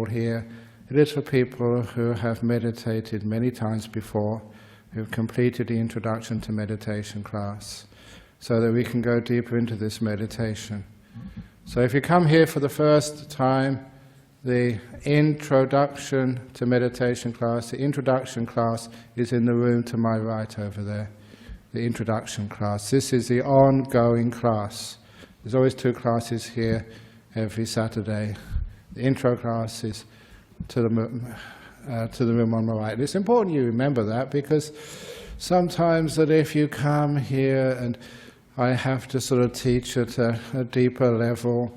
here. It is for people who have meditated many times before, who've completed the introduction to meditation class, so that we can go deeper into this meditation. So if you come here for the first time, the introduction to meditation class, the introduction class is in the room to my right over there. The introduction class. This is the ongoing class. There's always 2 classes here every Saturday. The intro class is to the room on my right. It's important you remember that, because sometimes that if you come here and I have to sort of teach at a deeper level,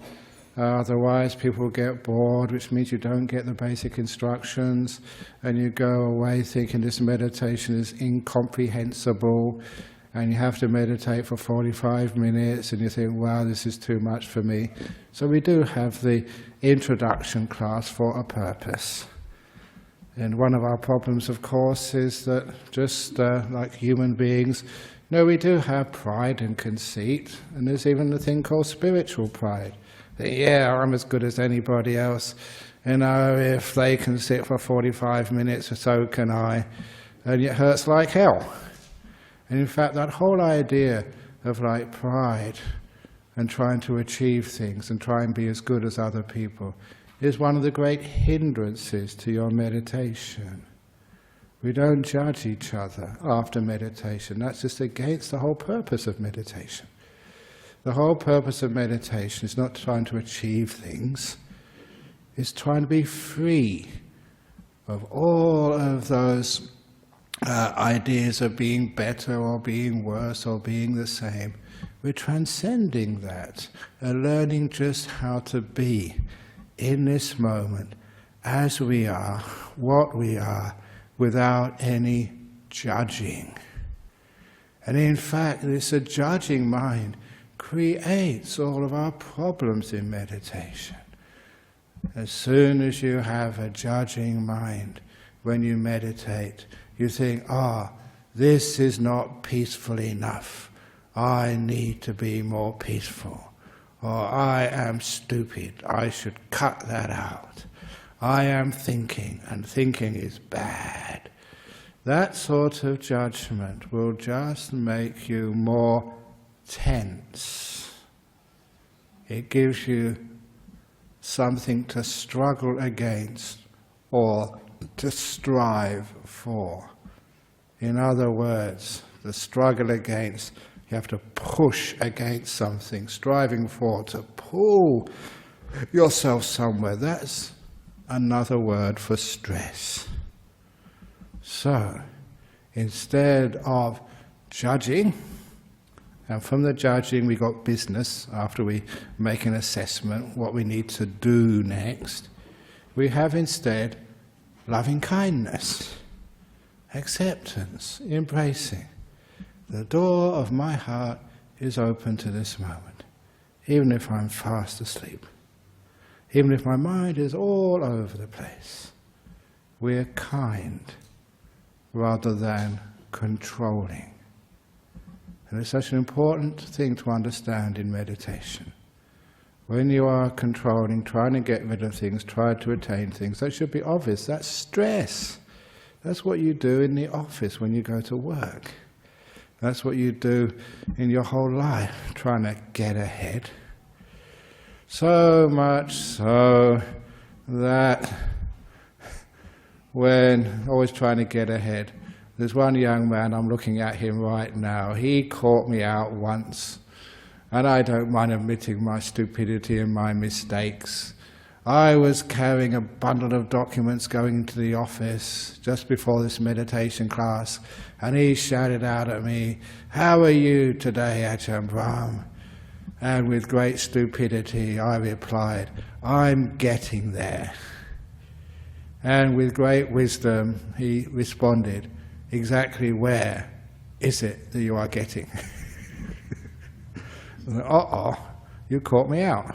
otherwise people get bored, which means you don't get the basic instructions, and you go away thinking this meditation is incomprehensible, and you have to meditate for 45 minutes, and you think, wow, this is too much for me. So we do have the introduction class for a purpose. And one of our problems, of course, is that just like human beings, we do have pride and conceit, and there's even a thing called spiritual pride. That, yeah, I'm as good as anybody else. If they can sit for 45 minutes, so can I. And it hurts like hell. And in fact, that whole idea of like pride and trying to achieve things and try and be as good as other people is one of the great hindrances to your meditation. We don't judge each other after meditation. That's just against the whole purpose of meditation. The whole purpose of meditation is not trying to achieve things. It's trying to be free of all of those ideas of being better or being worse or being the same. We're transcending that and learning just how to be in this moment as we are, what we are, without any judging. And in fact, this judging mind creates all of our problems in meditation. As soon as you have a judging mind when you meditate, you think, this is not peaceful enough. I need to be more peaceful. Or I am stupid. I should cut that out. I am thinking, and thinking is bad. That sort of judgment will just make you more tense. It gives you something to struggle against or to strive for. In other words, the struggle against, you have to push against something, striving for, to pull yourself somewhere. That's another word for stress. So, instead of judging, and from the judging we got business, after we make an assessment, what we need to do next, we have instead loving kindness, acceptance, embracing. The door of my heart is open to this moment, even if I'm fast asleep, even if my mind is all over the place. We're kind rather than controlling. And it's such an important thing to understand in meditation. When you are controlling, trying to get rid of things, trying to attain things, that should be obvious. That's stress. That's what you do in the office when you go to work. That's what you do in your whole life, trying to get ahead. So much so that when always trying to get ahead, there's one young man, I'm looking at him right now, he caught me out once. And I don't mind admitting my stupidity and my mistakes. I was carrying a bundle of documents going into the office just before this meditation class, and he shouted out at me, "How are you today, Ajahn Brahm?" And with great stupidity I replied, "I'm getting there." And with great wisdom he responded, "Exactly where is it that you are getting?" You caught me out.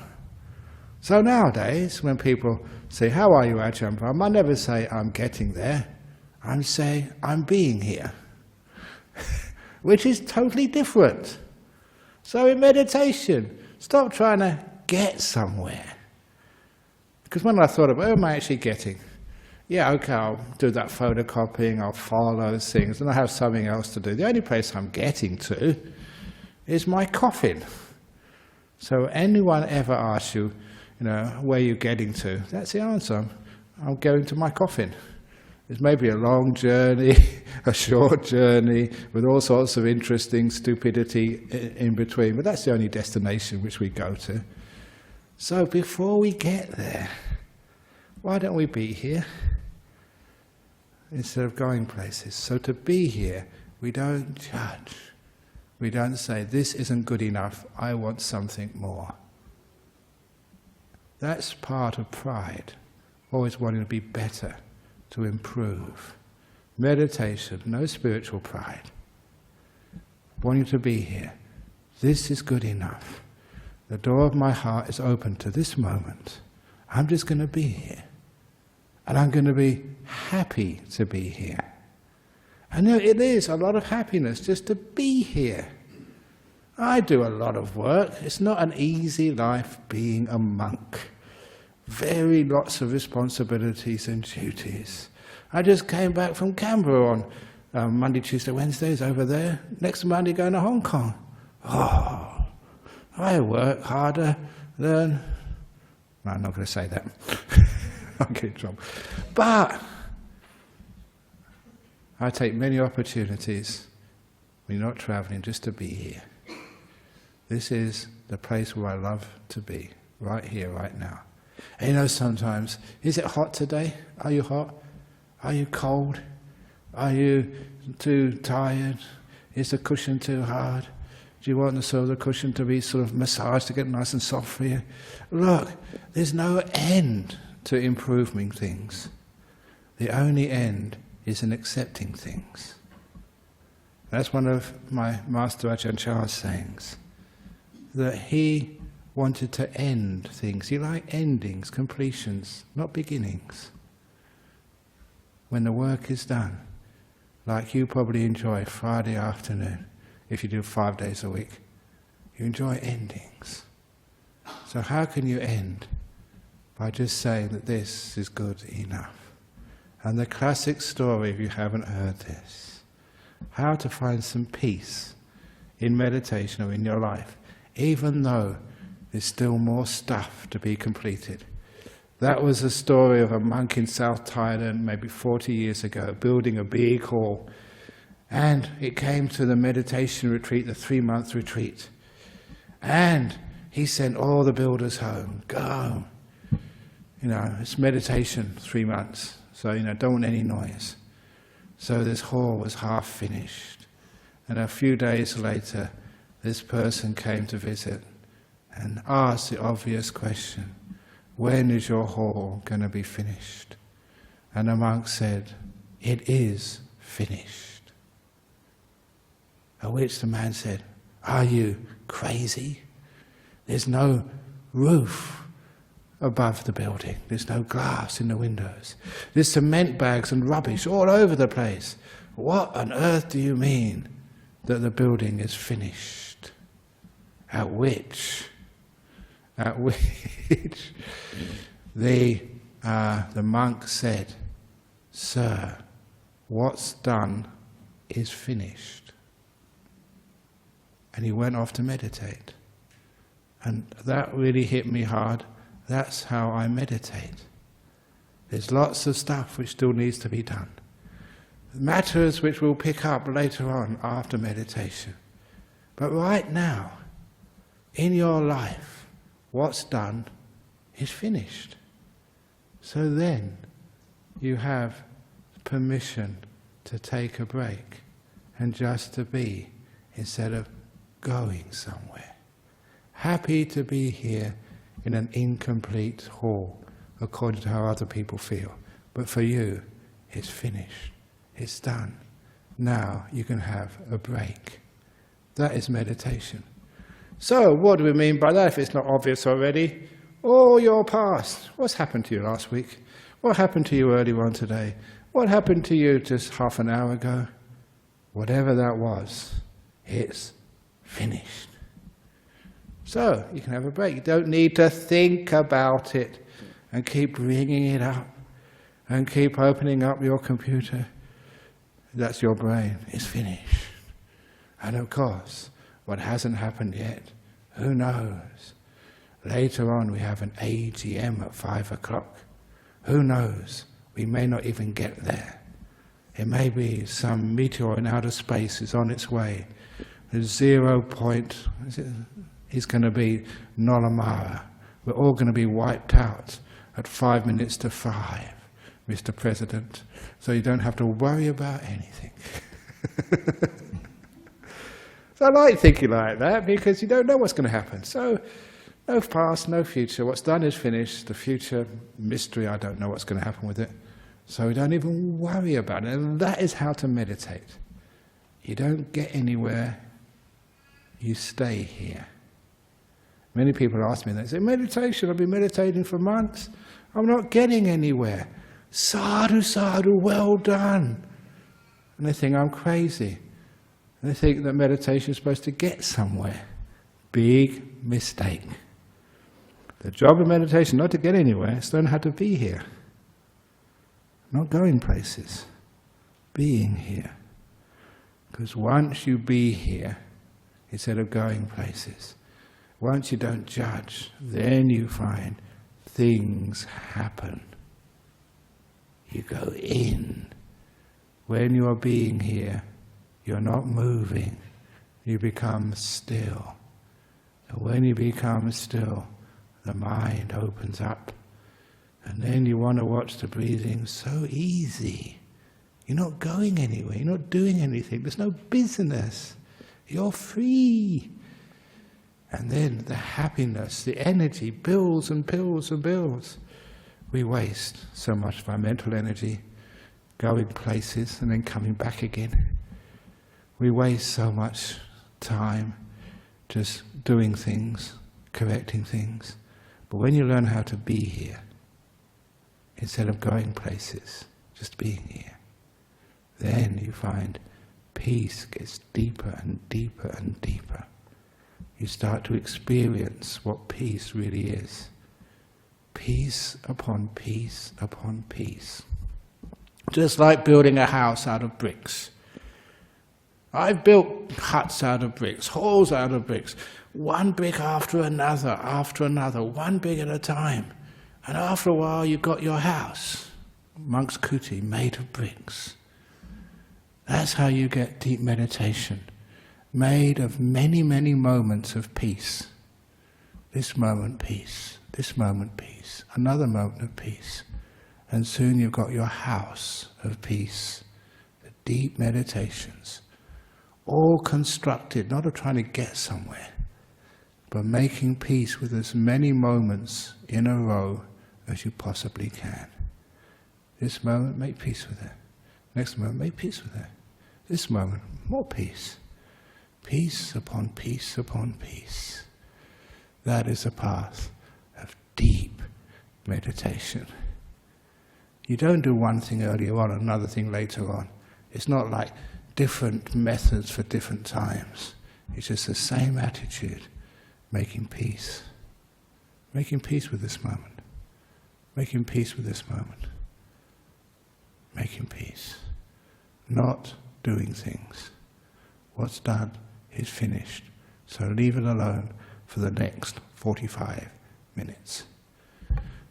So nowadays, when people say, "How are you, Ajahn Brahm?" I never say, "I'm getting there." I say, "I'm being here," which is totally different. So in meditation, stop trying to get somewhere. Because when I thought about, where am I actually getting? Yeah, okay, I'll do that photocopying, I'll file those things, and I have something else to do. The only place I'm getting to is my coffin. So anyone ever asks you, where you're getting to, that's the answer. I'm going to my coffin. It's maybe a long journey, a short journey, with all sorts of interesting stupidity in between, but that's the only destination which we go to. So before we get there, why don't we be here instead of going places? So to be here, we don't judge. We don't say, this isn't good enough, I want something more. That's part of pride, always wanting to be better, to improve. Meditation, no spiritual pride. Wanting to be here. This is good enough. The door of my heart is open to this moment. I'm just going to be here. And I'm going to be happy to be here. And it is a lot of happiness just to be here. I do a lot of work. It's not an easy life being a monk. Very lots of responsibilities and duties. I just came back from Canberra on Monday, Tuesday, Wednesdays over there. Next Monday going to Hong Kong. Oh, I work harder than... No, I'm not going to say that. I'll get in trouble. But I take many opportunities when you're not traveling just to be here. This is the place where I love to be, right here, right now. And sometimes, is it hot today? Are you hot? Are you cold? Are you too tired? Is the cushion too hard? Do you want the cushion to be sort of massaged to get nice and soft for you? Look, there's no end to improving things. The only end is in accepting things. That's one of my Master Ajahn Chah's sayings, that he wanted to end things. He liked endings, completions, not beginnings. When the work is done, like you probably enjoy Friday afternoon, if you do 5 days a week, you enjoy endings. So how can you end? By just saying that this is good enough. And the classic story, if you haven't heard this, how to find some peace in meditation or in your life, even though there's still more stuff to be completed. That was the story of a monk in South Thailand maybe 40 years ago, building a big hall. And it came to the meditation retreat, the 3-month retreat. And he sent all the builders home. Go. It's meditation, 3 months. So, don't want any noise. So this hall was half finished. And a few days later, this person came to visit and asked the obvious question, when is your hall going to be finished? And the monk said, it is finished. At which the man said, are you crazy? There's no roof above the building. There's no glass in the windows. There's cement bags and rubbish all over the place. What on earth do you mean that the building is finished? At which the monk said, sir, what's done is finished. And he went off to meditate. And that really hit me hard. That's how I meditate. There's lots of stuff which still needs to be done. Matters which we'll pick up later on after meditation. But right now, in your life, what's done is finished. So then you have permission to take a break and just to be instead of going somewhere. Happy to be here in an incomplete hall according to how other people feel. But for you, it's finished. It's done. Now you can have a break. That is meditation. So what do we mean by that if it's not obvious already? Oh, your past. What's happened to you last week? What happened to you earlier on today? What happened to you just half an hour ago? Whatever that was, it's finished. So you can have a break. You don't need to think about it and keep ringing it up, and keep opening up your computer. That's your brain. It's finished. And of course, what hasn't happened yet, who knows? Later on we have an AGM at 5 o'clock. Who knows? We may not even get there. It may be some meteor in outer space is on its way. The 0 point is going to be Nolamara. We're all going to be wiped out at 5 minutes to 5, Mr. President. So you don't have to worry about anything. So I like thinking like that because you don't know what's going to happen. So no past, no future. What's done is finished. The future, mystery, I don't know what's going to happen with it. So we don't even worry about it. And that is how to meditate. You don't get anywhere, you stay here. Many people ask me, they say, meditation, I've been meditating for months. I'm not getting anywhere. Sadhu, sadhu, well done. And they think I'm crazy. And they think that meditation is supposed to get somewhere. Big mistake. The job of meditation, not to get anywhere, is to learn how to be here. Not going places. Being here. Because once you be here, instead of going places, once you don't judge, then you find things happen. You go in. When you are being here, you're not moving. You become still. And when you become still, the mind opens up. And then you want to watch the breathing. So easy. You're not going anywhere. You're not doing anything. There's no business. You're free. And then the happiness, the energy builds and builds and builds. We waste so much of our mental energy going places and then coming back again. We waste so much time just doing things, correcting things. But when you learn how to be here, instead of going places, just being here, then you find peace gets deeper and deeper and deeper. You start to experience what peace really is. Peace upon peace upon peace. Just like building a house out of bricks. I've built huts out of bricks, halls out of bricks, one brick after another, one brick at a time. And after a while you've got your house, monk's kuti, made of bricks. That's how you get deep meditation, made of many, many moments of peace. This moment peace, another moment of peace. And soon you've got your house of peace, the deep meditations, all constructed, not of trying to get somewhere, but making peace with as many moments in a row as you possibly can. This moment, make peace with it. Next moment, make peace with it. This moment, more peace. Peace upon peace upon peace. That is a path of deep meditation. You don't do one thing earlier on, another thing later on. It's not like different methods for different times. It's just the same attitude, making peace. Making peace with this moment. Making peace with this moment. Making peace. Not doing things. What's done is finished. So leave it alone for the next 45 minutes.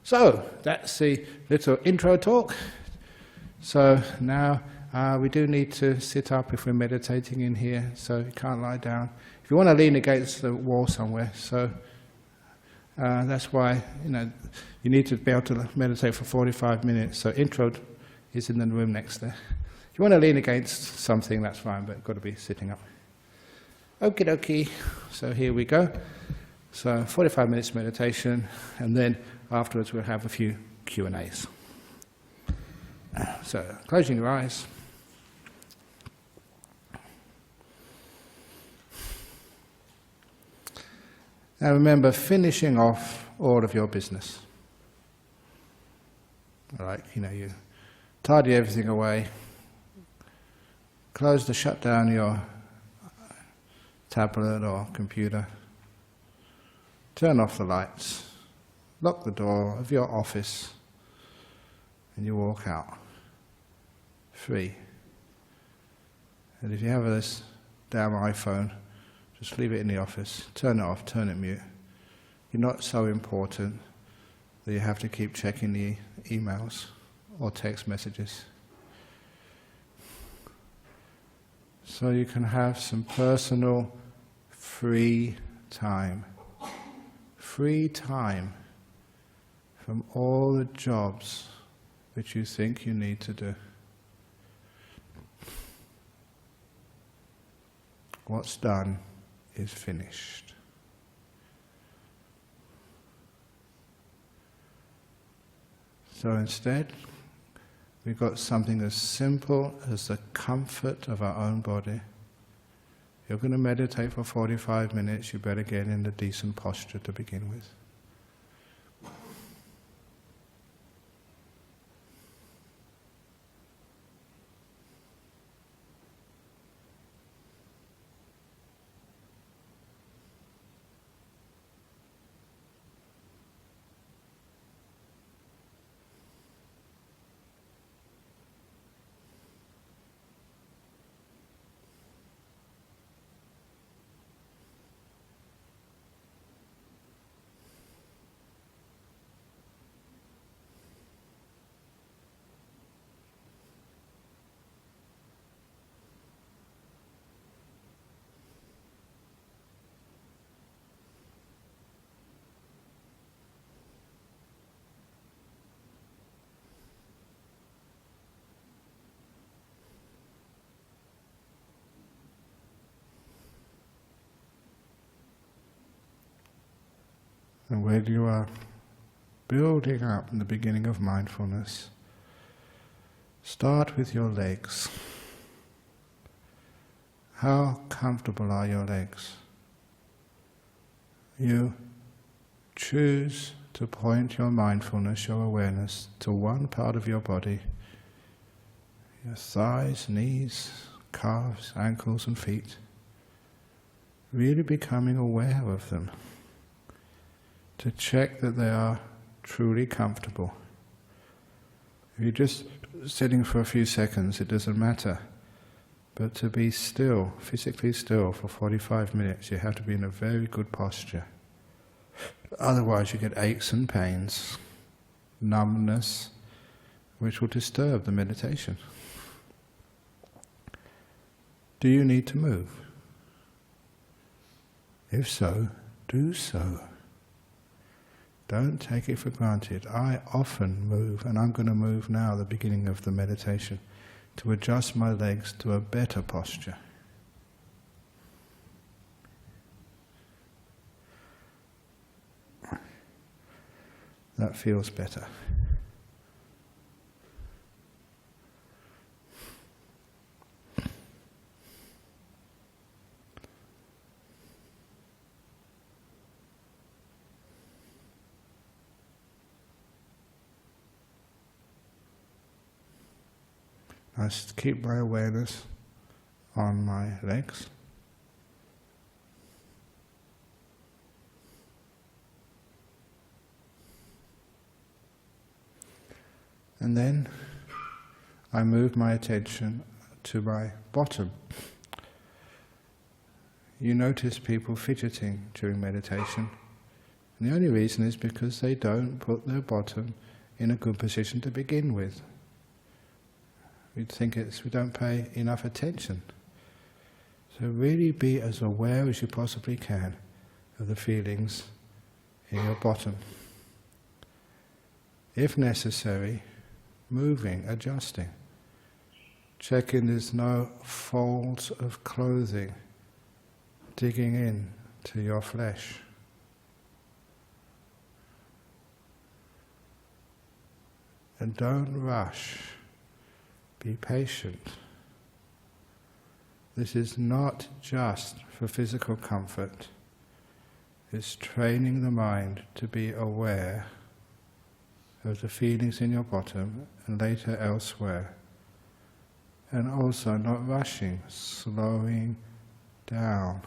So, that's the little intro talk. So now we do need to sit up if we're meditating in here, so you can't lie down. If you want to lean against the wall somewhere, so that's why you need to be able to meditate for 45 minutes. So intro is in the room next there. If you want to lean against something, that's fine, but you've got to be sitting up. Okie dokie. So here we go. So 45 minutes meditation, and then afterwards we'll have a few Q&As. So closing your eyes. Now remember, finishing off all of your business. All right, you tidy everything away, shut down your tablet or computer, turn off the lights, lock the door of your office and you walk out, free. And if you have this damn iPhone, just leave it in the office, turn it off, turn it mute. You're not so important that you have to keep checking the emails or text messages. So you can have some personal free time. Free time from all the jobs which you think you need to do. What's done is finished. So instead, we've got something as simple as the comfort of our own body. You're going to meditate for 45 minutes, you better get in a decent posture to begin with. And when you are building up in the beginning of mindfulness, start with your legs. How comfortable are your legs? You choose to point your mindfulness, your awareness, to one part of your body, your thighs, knees, calves, ankles and feet, really becoming aware of them, to check that they are truly comfortable. If you're just sitting for a few seconds, it doesn't matter. But to be still, physically still for 45 minutes, you have to be in a very good posture. Otherwise you get aches and pains, numbness, which will disturb the meditation. Do you need to move? If so, do so. Don't take it for granted. I often move, and I'm going to move now at the beginning of the meditation, to adjust my legs to a better posture. That feels better. I keep my awareness on my legs. And then I move my attention to my bottom. You notice people fidgeting during meditation. And the only reason is because they don't put their bottom in a good position to begin with. We'd think we don't pay enough attention. So really be as aware as you possibly can of the feelings in your bottom. If necessary, moving, adjusting. Checking there's no folds of clothing digging in to your flesh. And don't rush. Be patient. This is not just for physical comfort. It's training the mind to be aware of the feelings in your bottom and later elsewhere. And also not rushing, slowing down.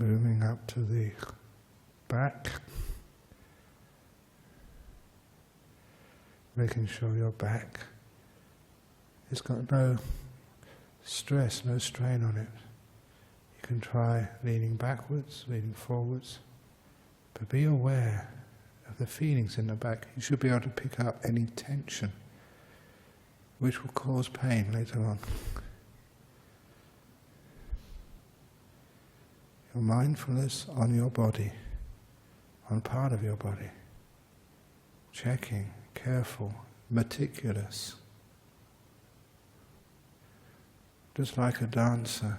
moving up to the back, making sure your back has got no stress, no strain on it. You can try leaning backwards, leaning forwards, but be aware of the feelings in the back. You should be able to pick up any tension which will cause pain later on. Your mindfulness on your body, on part of your body, checking, careful, meticulous. Just like a dancer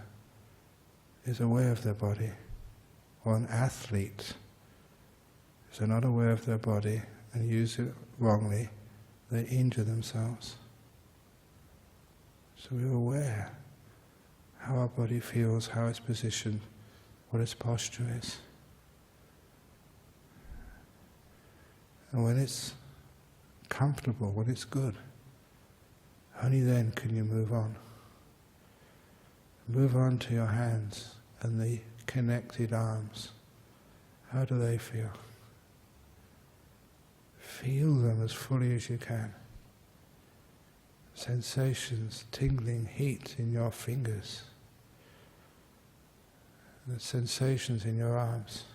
is aware of their body, or an athlete is not aware of their body and use it wrongly, they injure themselves. So we're aware how our body feels, how it's positioned, what its posture is. And when it's comfortable, when it's good, only then can you move on. Move on to your hands and the connected arms. How do they feel? Feel them as fully as you can. Sensations, tingling, heat in your fingers. The sensations in your arms.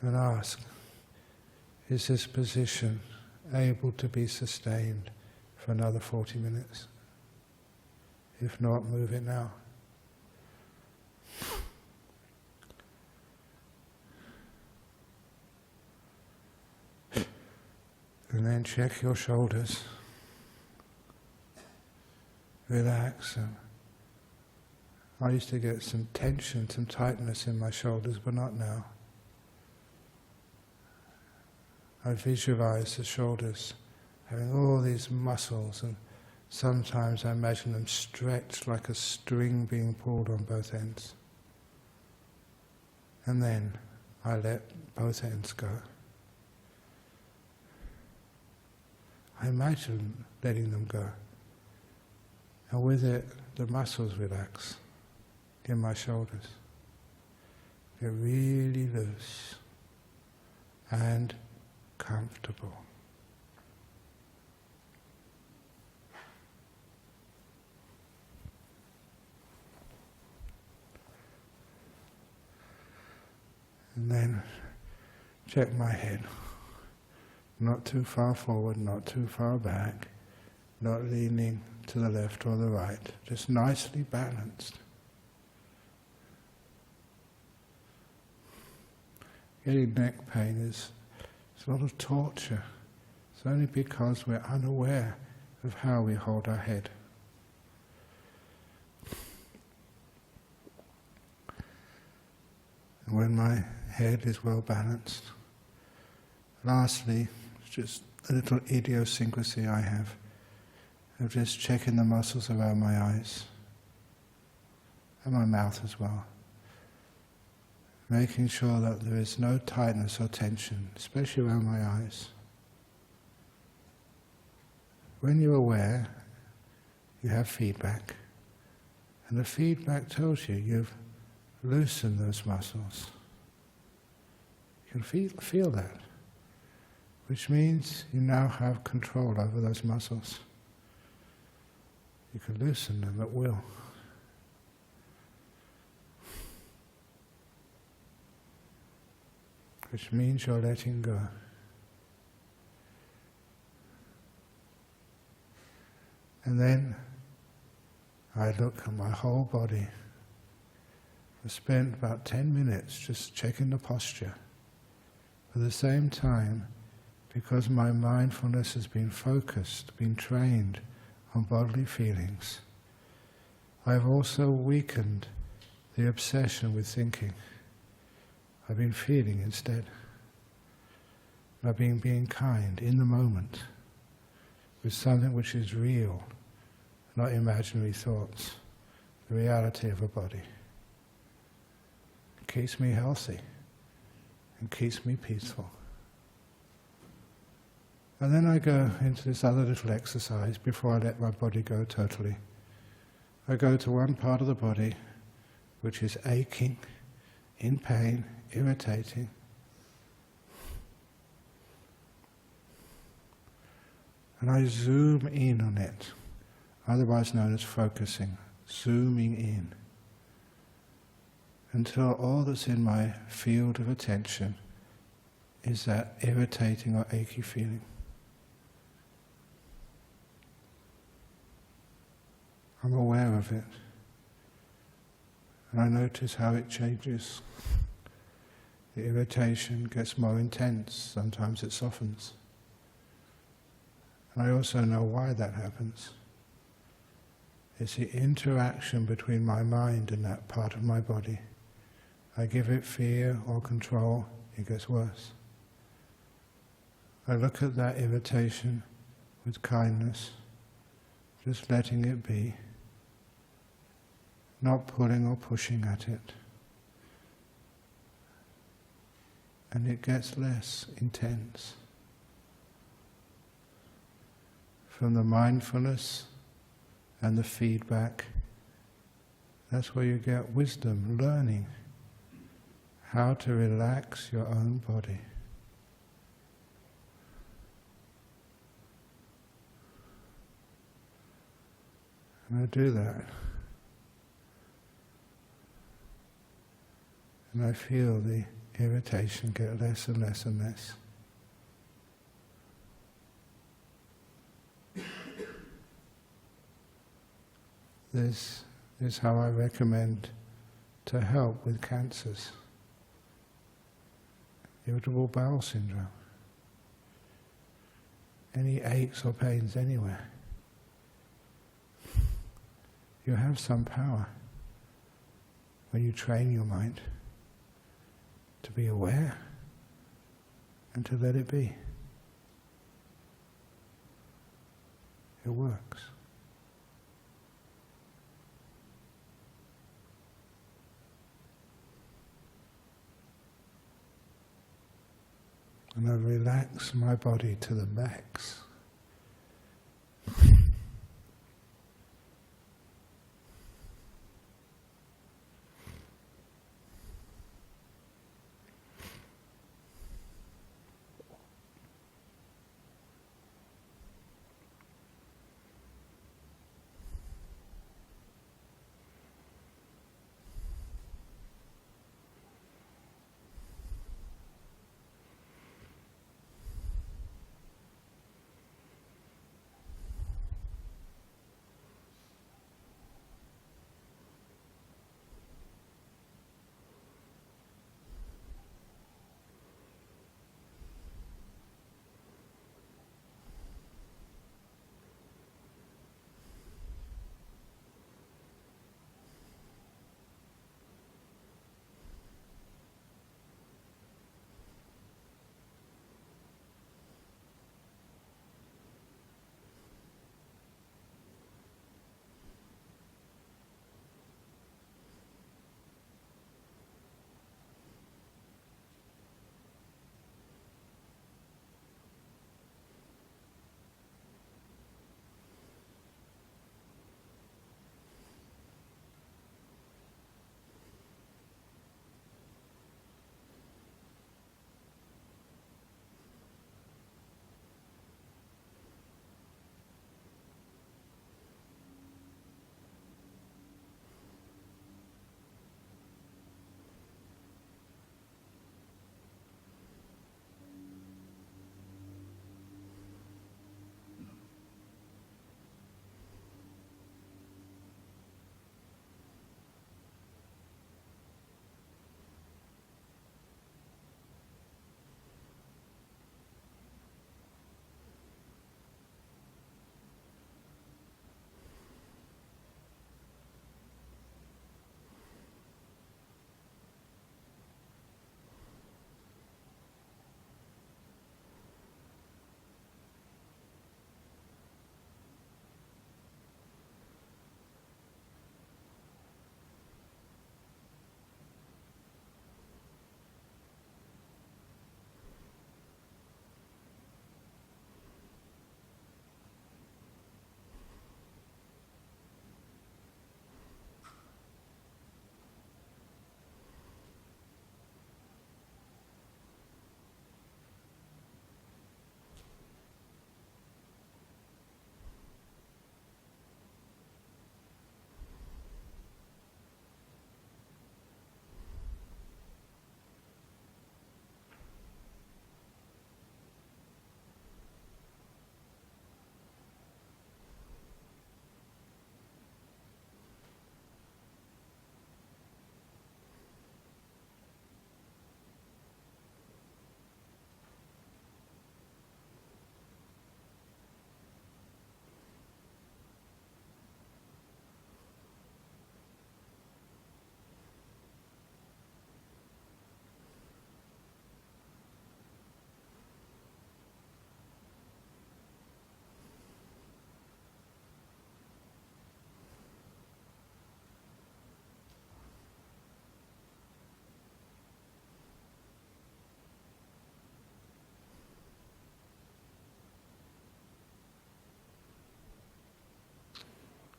And ask, is this position able to be sustained for another 40 minutes? If not, move it now. And then check your shoulders. Relax. I used to get some tension, some tightness in my shoulders, but not now. I visualize the shoulders having all these muscles, and sometimes I imagine them stretched like a string being pulled on both ends. And then I let both ends go. I imagine letting them go. And with it, the muscles relax in my shoulders. Get really loose and comfortable. And then check my head. Not too far forward, not too far back, not leaning to the left or the right, just nicely balanced. Getting neck pain is a lot of torture. It's only because we're unaware of how we hold our head. And when my head is well balanced, lastly, just a little idiosyncrasy I have of just checking the muscles around my eyes and my mouth as well. Making sure that there is no tightness or tension, especially around my eyes. When you're aware, you have feedback, and the feedback tells you you've loosened those muscles. You can feel that, which means you now have control over those muscles. You can loosen them at will. Which means you're letting go. And then I look at my whole body. I spent about 10 minutes just checking the posture. At the same time, because my mindfulness has been focused, been trained on bodily feelings, I've also weakened the obsession with thinking. I've been feeling instead. I've been being kind in the moment with something which is real, not imaginary thoughts, the reality of a body. It keeps me healthy and keeps me peaceful. And then I go into this other little exercise before I let my body go totally. I go to one part of the body which is aching, in pain, irritating. And I zoom in on it, otherwise known as focusing, zooming in, until all that's in my field of attention is that irritating or achy feeling. I'm aware of it, and I notice how it changes. The irritation gets more intense, sometimes it softens. And I also know why that happens. It's the interaction between my mind and that part of my body. I give it fear or control, it gets worse. I look at that irritation with kindness, just letting it be, not pulling or pushing at it. And it gets less intense. From the mindfulness and the feedback, that's where you get wisdom, learning how to relax your own body. And I do that. And I feel the irritation get less and less and less. This is how I recommend to help with cancers. Irritable bowel syndrome. Any aches or pains anywhere. You have some power when you train your mind to be aware and to let it be. It works. And I relax my body to the max.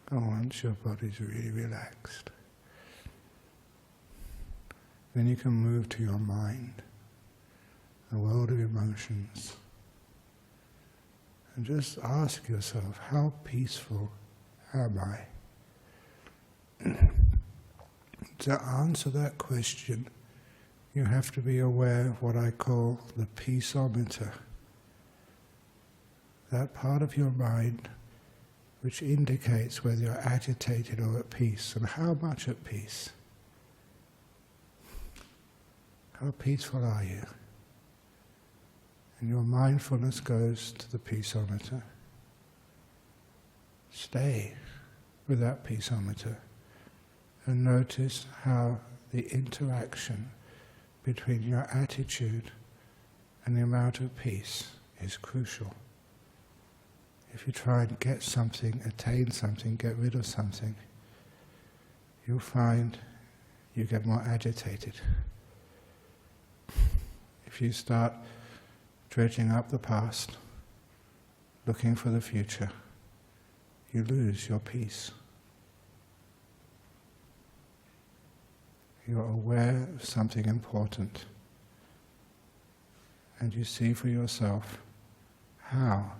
And once your body's really relaxed, then you can move to your mind, the world of emotions, and just ask yourself, how peaceful am I? To answer that question, you have to be aware of what I call the peaceometer. That part of your mind which indicates whether you're agitated or at peace, and how much at peace. How peaceful are you? And your mindfulness goes to the peaceometer. Stay with that peaceometer and notice how the interaction between your attitude and the amount of peace is crucial. If you try and get something, attain something, get rid of something, you'll find you get more agitated. If you start dredging up the past, looking for the future, you lose your peace. You're aware of something important, and you see for yourself how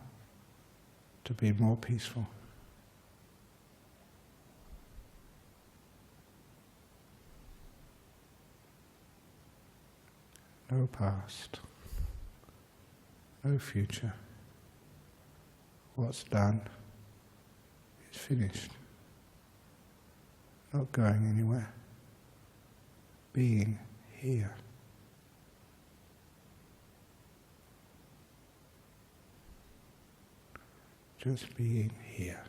to be more peaceful. No past, no future. What's done is finished, not going anywhere. Being here. Just being here.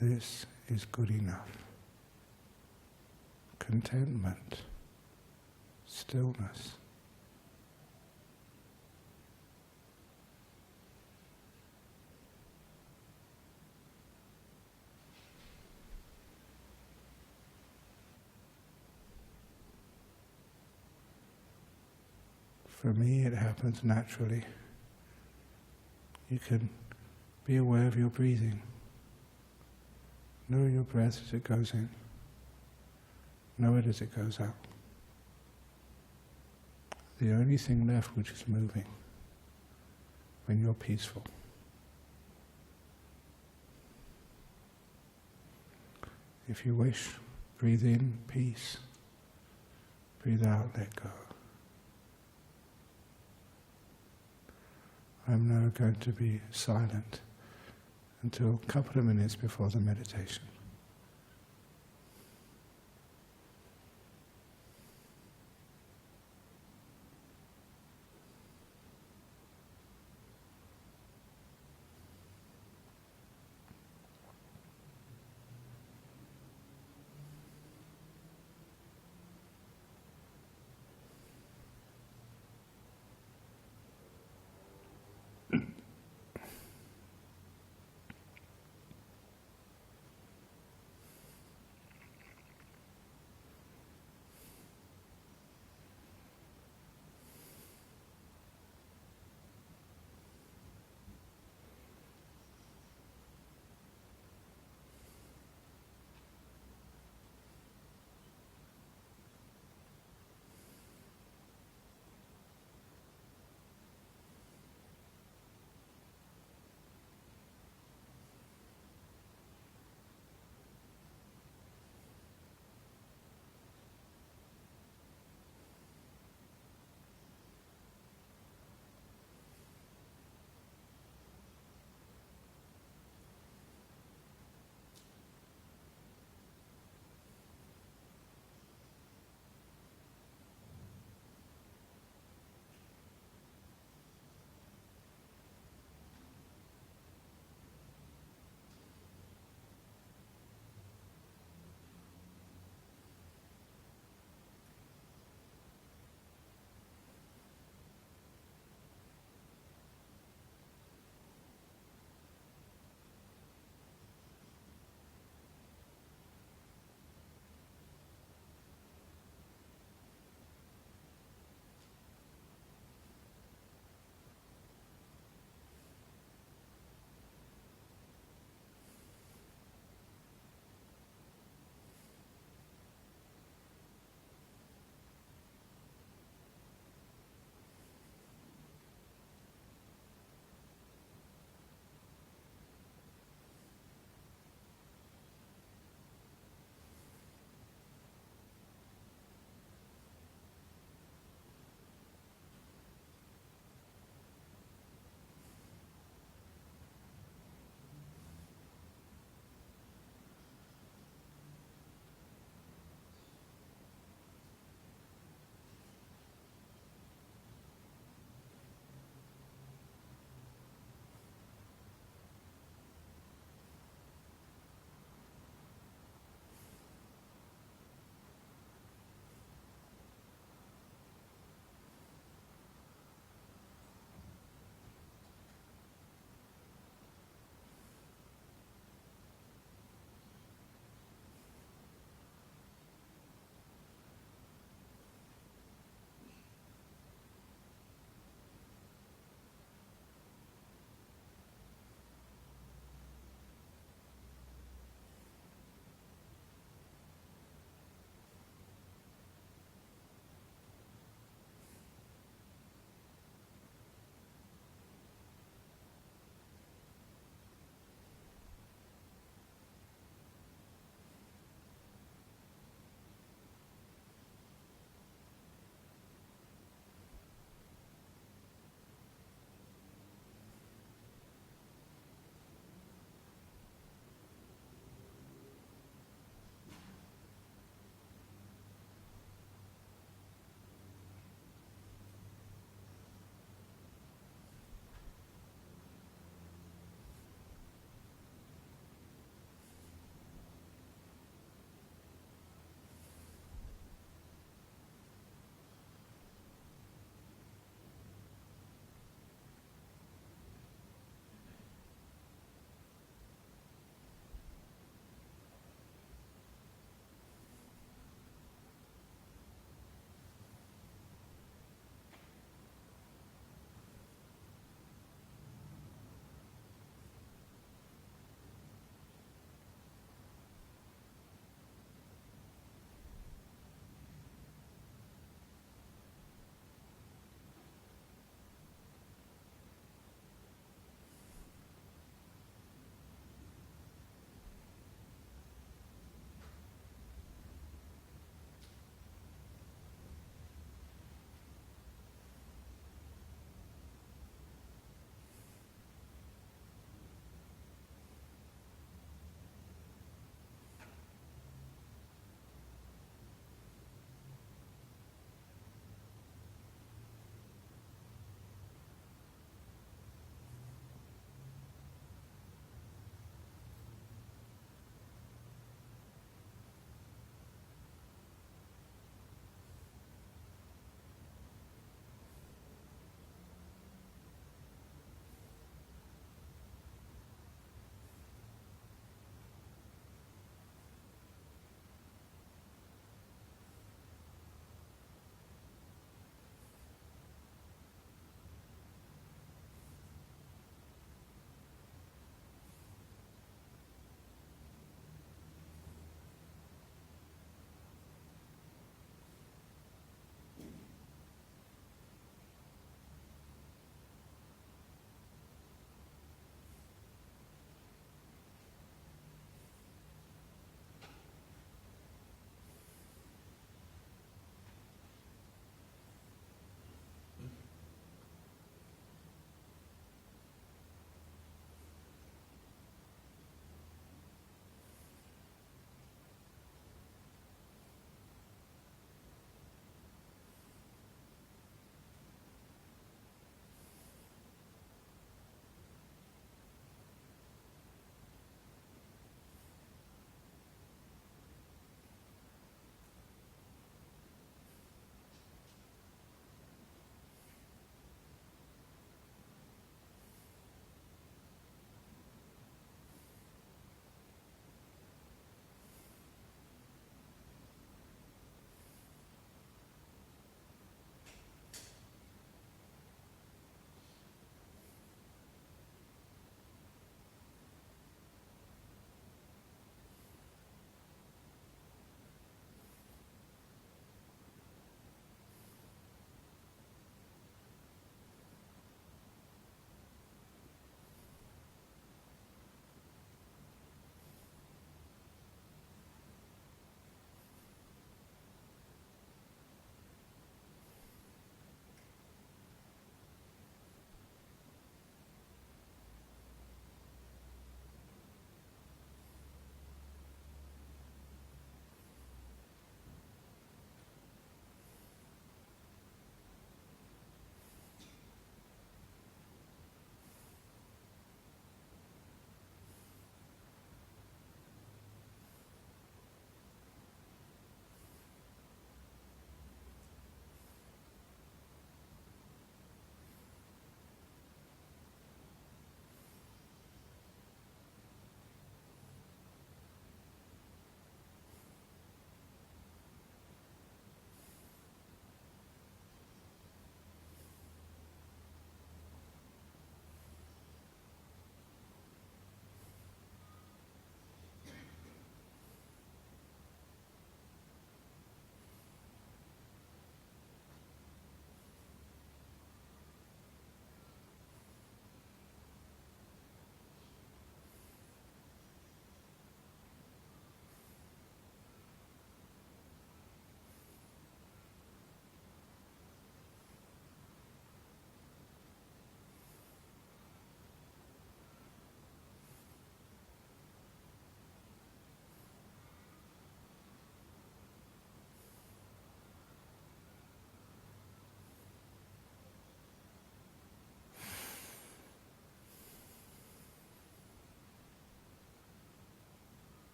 This is good enough. Contentment, stillness. For me, it happens naturally. You can be aware of your breathing. Know your breath as it goes in. Know it as it goes out. The only thing left which is moving when you're peaceful. If you wish, breathe in, peace. Breathe out, let go. I'm now going to be silent until a couple of minutes before the meditation.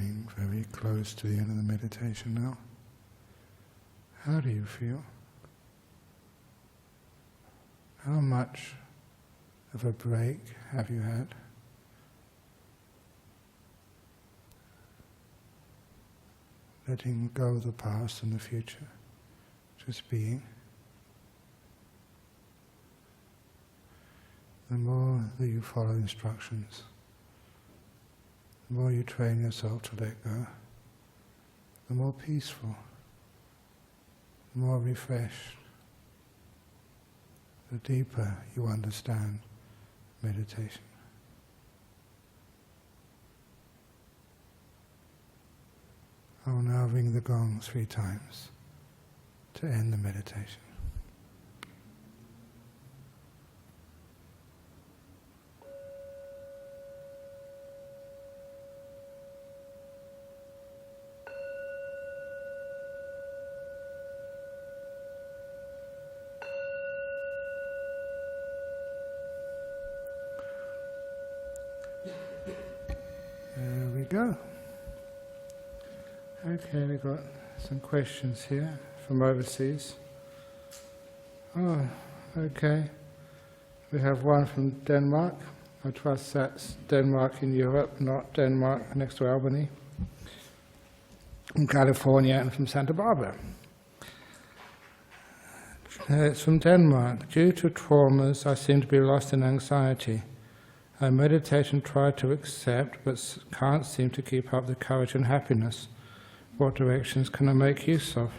getting very close to the end of the meditation now. How do you feel? How much of a break have you had? Letting go of the past and the future, just being. The more that you follow instructions, the more you train yourself to let go, the more peaceful, the more refreshed, the deeper you understand meditation. I will now ring the gong 3 times to end the meditation. There we go. Okay, we've got some questions here from overseas. Oh, okay. We have one from Denmark. I trust that's Denmark in Europe, not Denmark next to Albany. From California and from Santa Barbara. It's from Denmark. Due to traumas, I seem to be lost in anxiety. I meditate and try to accept, but can't seem to keep up the courage and happiness. What directions can I make use of?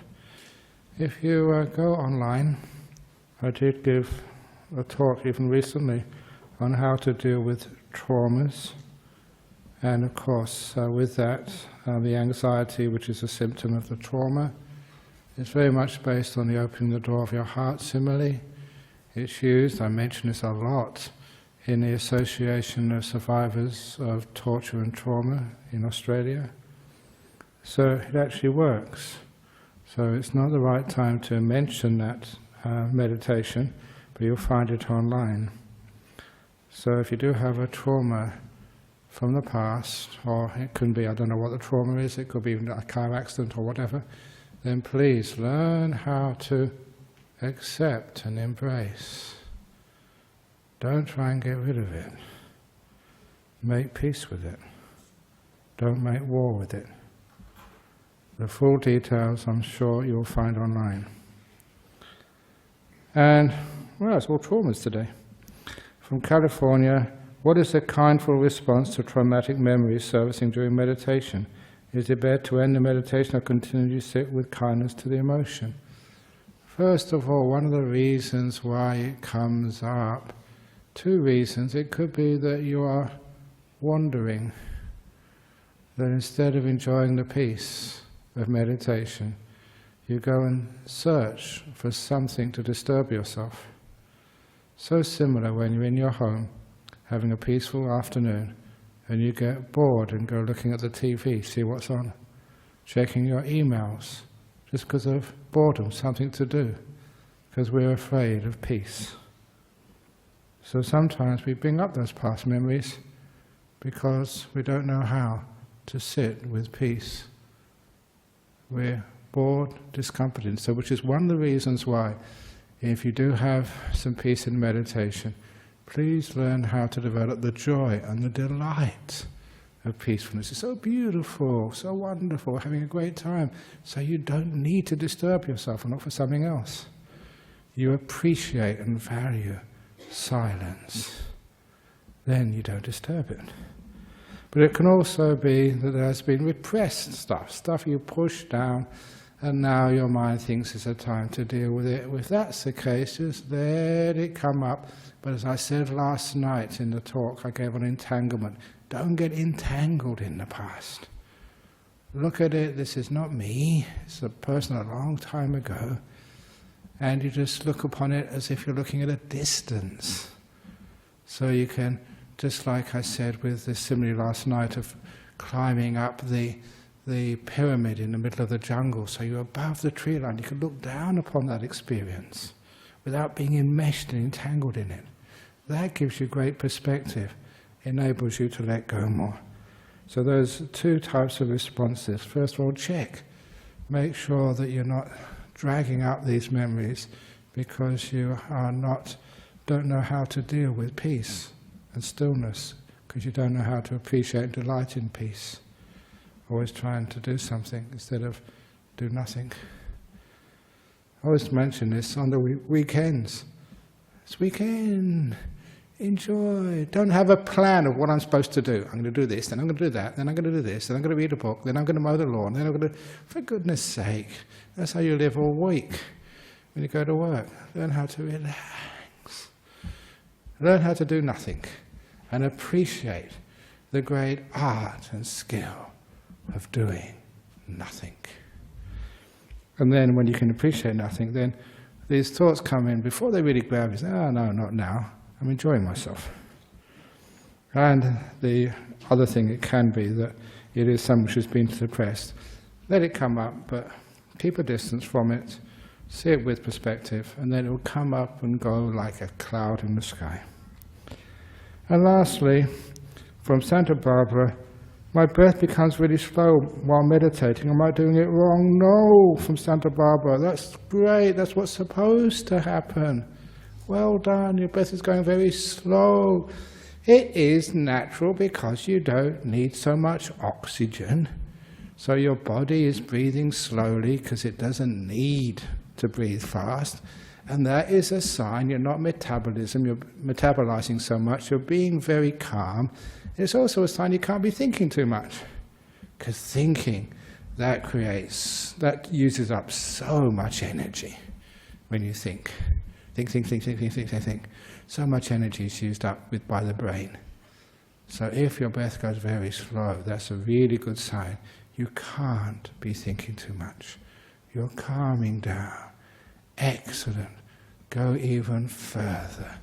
If you go online, I did give a talk even recently on how to deal with traumas, and of course with that the anxiety, which is a symptom of the trauma, is very much based on the opening the door of your heart simile. It's used, I mention this a lot, in the Association of Survivors of Torture and Trauma in Australia. So it actually works. So it's not the right time to mention that meditation, but you'll find it online. So if you do have a trauma from the past, or it could be, I don't know what the trauma is, it could be even a car accident or whatever, then please learn how to accept and embrace. Don't try and get rid of it. Make peace with it. Don't make war with it. The full details, I'm sure, you'll find online. And, well, it's all traumas today. From California, what is a kindful response to traumatic memories surfacing during meditation? Is it better to end the meditation or continue to sit with kindness to the emotion? First of all, one of the reasons why it comes up, 2 reasons. It could be that you are wandering, that instead of enjoying the peace of meditation, you go and search for something to disturb yourself. So similar when you're in your home, having a peaceful afternoon, and you get bored and go looking at the TV, see what's on, checking your emails, just because of boredom, something to do, because we're afraid of peace. So sometimes we bring up those past memories because we don't know how to sit with peace. We're bored, discomforted. So which is one of the reasons why, if you do have some peace in meditation, please learn how to develop the joy and the delight of peacefulness. It's so beautiful, so wonderful, having a great time. So you don't need to disturb yourself and look for something else. You appreciate and value silence. Then you don't disturb it. But it can also be that there's been repressed stuff you push down, and now your mind thinks it's a time to deal with it. If that's the case, just let it come up. But as I said last night in the talk I gave on entanglement, don't get entangled in the past. Look at it, this is not me, it's a person a long time ago, and you just look upon it as if you're looking at a distance. So you can, just like I said with the simile last night of climbing up the pyramid in the middle of the jungle, so you're above the tree line, you can look down upon that experience without being enmeshed and entangled in it. That gives you great perspective, enables you to let go more. So there's two types of responses. First of all, check. Make sure that you're not dragging up these memories because you don't know how to deal with peace and stillness, because you don't know how to appreciate and delight in peace. Always trying to do something instead of do nothing. I always mention this on the weekends. It's weekend. Enjoy. Don't have a plan of what I'm supposed to do. I'm going to do this, then I'm going to do that, then I'm going to do this, then I'm going to read a book, then I'm going to mow the lawn, then I'm going to... For goodness sake, that's how you live all week when you go to work. Learn how to relax. Learn how to do nothing and appreciate the great art and skill of doing nothing. And then when you can appreciate nothing, then these thoughts come in before they really grab you. Say, oh no, not now. I'm enjoying myself. And the other thing it can be that it is something which has been suppressed. Let it come up, but keep a distance from it, see it with perspective, and then it will come up and go like a cloud in the sky. And lastly, from Santa Barbara, my breath becomes really slow while meditating. Am I doing it wrong? No, from Santa Barbara. That's great, that's what's supposed to happen. Well done, your breath is going very slow. It is natural because you don't need so much oxygen. So your body is breathing slowly because it doesn't need to breathe fast. And that is a sign you're not metabolizing so much, you're being very calm. It's also a sign you can't be thinking too much. Because thinking, that uses up so much energy when you think. Think. So much energy is used up by the brain. So if your breath goes very slow, that's a really good sign. You can't be thinking too much. You're calming down. Excellent. Go even further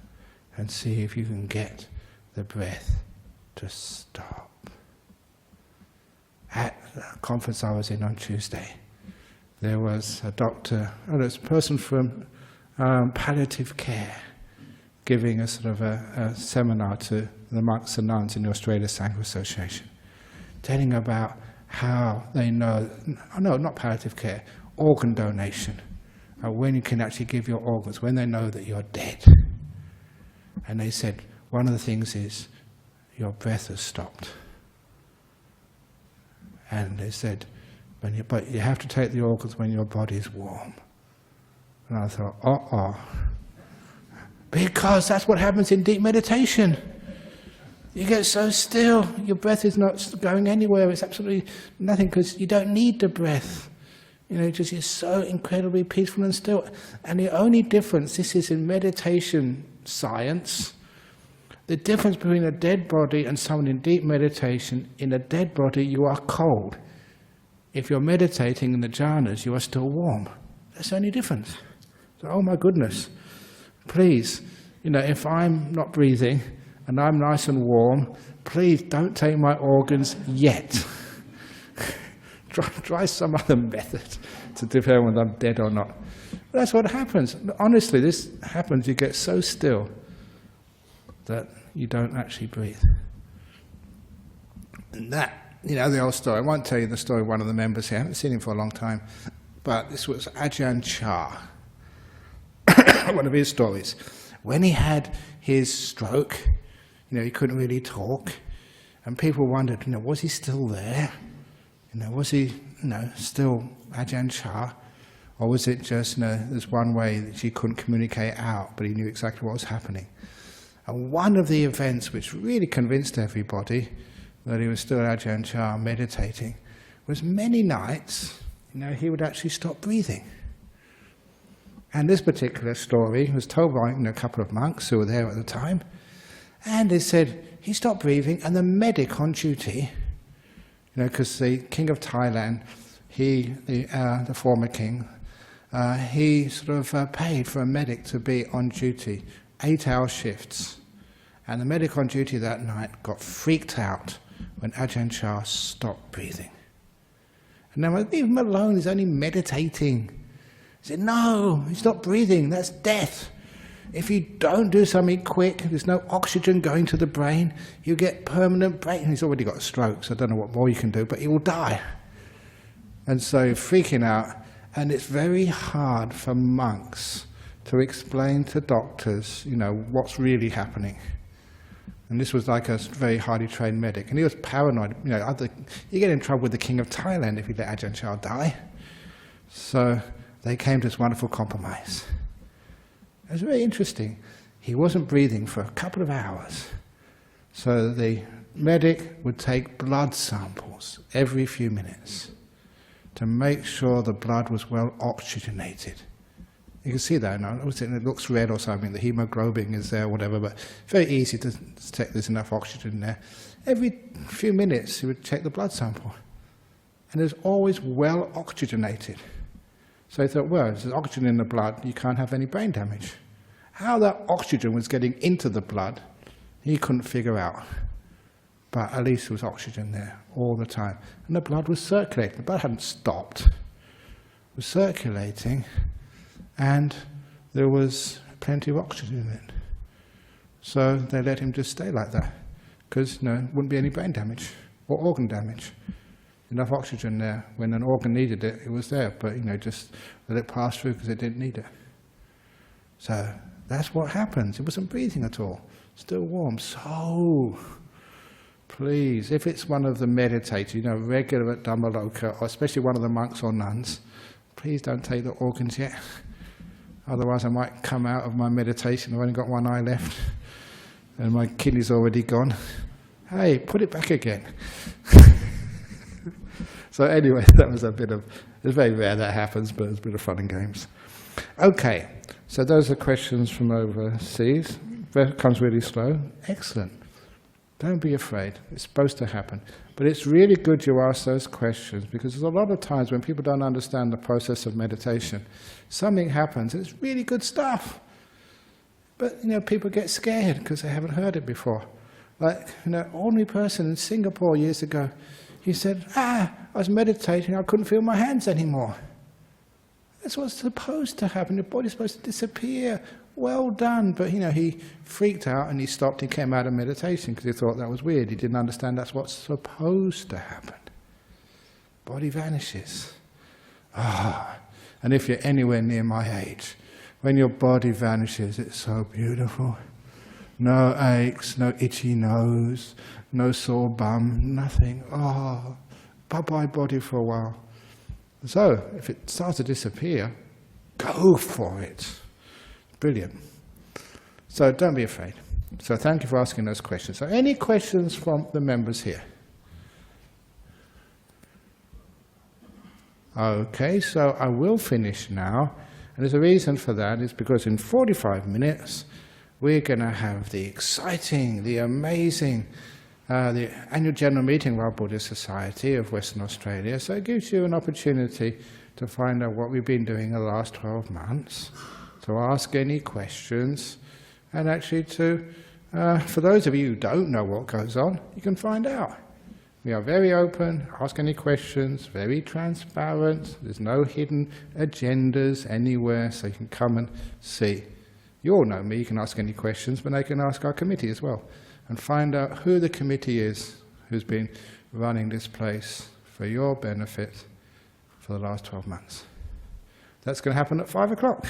and see if you can get the breath to stop. At a conference I was in on Tuesday, there was a doctor, there's a person from palliative care, giving a sort of a seminar to the monks and nuns in the Australia Sangha Association, telling about how they know, not palliative care, organ donation, when you can actually give your organs, when they know that you're dead. And they said, one of the things is, your breath has stopped. And they said, but you have to take the organs when your body's warm. And I thought, because that's what happens in deep meditation. You get so still, your breath is not going anywhere, it's absolutely nothing, because you don't need the breath. Just you're so incredibly peaceful and still. And the only difference, this is in meditation science, the difference between a dead body and someone in deep meditation, in a dead body you are cold. If you're meditating in the jhanas, you are still warm. That's the only difference. So, oh my goodness, please, if I'm not breathing and I'm nice and warm, please don't take my organs yet. Try some other method to determine whether I'm dead or not. But that's what happens. Honestly, this happens, you get so still that you don't actually breathe. And that, the old story, I won't tell you the story of one of the members here, I haven't seen him for a long time, but this was Ajahn Chah. One of his stories. When he had his stroke, he couldn't really talk, and people wondered, was he still there? Was he, still Ajahn Chah? Or was it just, there's one way that he couldn't communicate out, but he knew exactly what was happening? And one of the events which really convinced everybody that he was still Ajahn Chah meditating was many nights, he would actually stop breathing. And this particular story was told by a couple of monks who were there at the time, and they said he stopped breathing, and the medic on duty, because the king of Thailand, the former king, he sort of paid for a medic to be on duty, 8-hour shifts. And the medic on duty that night got freaked out when Ajahn Chah stopped breathing. And now, leave him alone, he's only meditating. He said, no, he's not breathing, that's death. if you don't do something quick, there's no oxygen going to the brain, you get permanent brain. And he's already got a stroke, so I don't know what more you can do, but he will die. And so freaking out, and it's very hard for monks to explain to doctors, what's really happening. And this was like a very highly trained medic, and he was paranoid. You get in trouble with the king of Thailand if you let Ajahn Chah die. So they came to this wonderful compromise. It was very interesting. He wasn't breathing for a couple of hours. So the medic would take blood samples every few minutes to make sure the blood was well oxygenated. You can see that now. It looks red or something, the hemoglobin is there or whatever, but very easy to detect there's enough oxygen there. Every few minutes he would check the blood sample. And it was always well oxygenated. So he thought, well, if there's oxygen in the blood, you can't have any brain damage. How that oxygen was getting into the blood, he couldn't figure out. But at least there was oxygen there all the time. And the blood was circulating. The blood hadn't stopped. It was circulating, and there was plenty of oxygen in it. So they let him just stay like that, because wouldn't be any brain damage or organ damage. Enough oxygen there. When an organ needed it, it was there, but just let it pass through because it didn't need it. So that's what happens. It wasn't breathing at all. Still warm. So please, if it's one of the meditators, regular at Dhammaloka, or especially one of the monks or nuns, please don't take the organs yet. Otherwise I might come out of my meditation, I've only got one eye left, and my kidney's already gone. Hey, put it back again. So anyway, that was it's very rare that happens, but it's a bit of fun and games. Okay, so those are questions from overseas. That comes really slow. Excellent. Don't be afraid. It's supposed to happen. But it's really good you ask those questions, because there's a lot of times when people don't understand the process of meditation, something happens, and it's really good stuff. But people get scared because they haven't heard it before. Like, ordinary person in Singapore years ago, he said, I was meditating, I couldn't feel my hands anymore. That's what's supposed to happen. Your body's supposed to disappear. Well done. But he freaked out and he stopped. He came out of meditation because he thought that was weird. He didn't understand that's what's supposed to happen. Body vanishes. And if you're anywhere near my age, when your body vanishes, it's so beautiful. No aches, no itchy nose, no sore bum, nothing. Bye-bye body for a while. So, if it starts to disappear, go for it. Brilliant. So don't be afraid. So thank you for asking those questions. So any questions from the members here? Okay, so I will finish now. And there's a reason for that. It's because in 45 minutes, we're going to have the exciting, the amazing, the annual general meeting of our Buddhist Society of Western Australia. So it gives you an opportunity to find out what we've been doing the last 12 months, to ask any questions, and actually to, for those of you who don't know what goes on, you can find out. We are very open, ask any questions, very transparent, there's no hidden agendas anywhere, so you can come and see. You all know me, you can ask any questions, but they can ask our committee as well, and find out who the committee is who's been running this place for your benefit for the last 12 months. That's going to happen at 5 o'clock.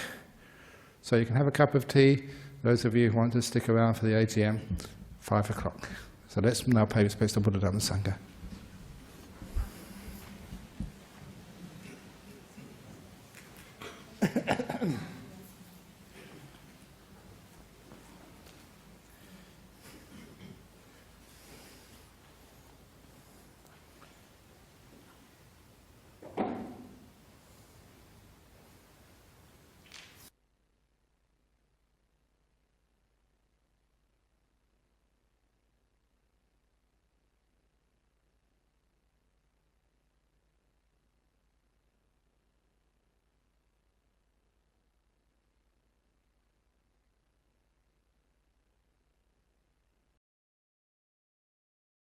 So you can have a cup of tea, those of you who want to stick around for the AGM, 5 o'clock. So let's now pay respects to Buddha Dharma Sangha.